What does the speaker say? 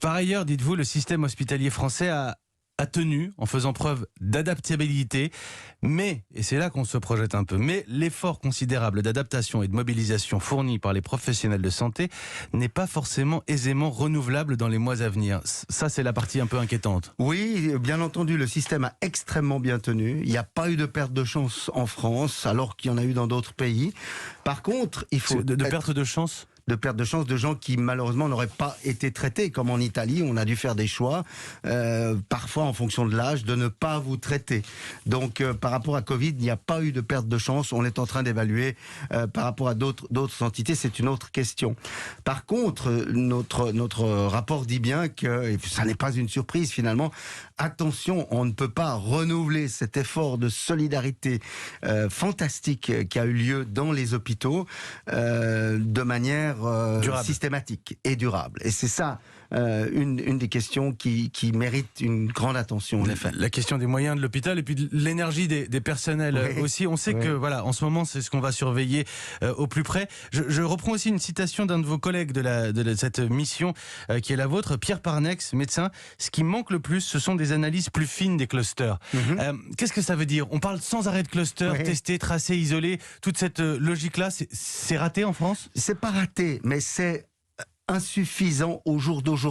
Par ailleurs, dites-vous, le système hospitalier français a tenu en faisant preuve d'adaptabilité, mais, et c'est là qu'on se projette un peu, mais l'effort considérable d'adaptation et de mobilisation fourni par les professionnels de santé n'est pas forcément aisément renouvelable dans les mois à venir. Ça, c'est la partie un peu inquiétante. Oui, bien entendu, le système a extrêmement bien tenu. Il n'y a pas eu de perte de chance en France, alors qu'il y en a eu dans d'autres pays. Par contre, il faut... De perte de chance ? De perte de chance de gens qui malheureusement n'auraient pas été traités, comme en Italie, on a dû faire des choix, parfois en fonction de l'âge, de ne pas vous traiter. Donc par rapport à Covid, il n'y a pas eu de perte de chance, on est en train d'évaluer par rapport à d'autres entités, c'est une autre question. Par contre, notre rapport dit bien que, et ça n'est pas une surprise finalement, attention, on ne peut pas renouveler cet effort de solidarité fantastique qui a eu lieu dans les hôpitaux de manière systématique et durable. Et c'est ça une des questions qui mérite une grande attention, en effet. La question des moyens de l'hôpital et puis de l'énergie des personnels aussi. On sait que voilà, en ce moment, c'est ce qu'on va surveiller au plus près. Je reprends aussi une citation d'un de vos collègues de cette mission qui est la vôtre, Pierre Parnex, médecin. Ce qui manque le plus, ce sont des analyses plus fines des clusters. Qu'est-ce que ça veut dire ? On parle sans arrêt de clusters, testés, tracés, isolés. Toute cette logique-là, c'est raté en France ? C'est pas raté, mais c'est insuffisant au jour d'aujourd'hui.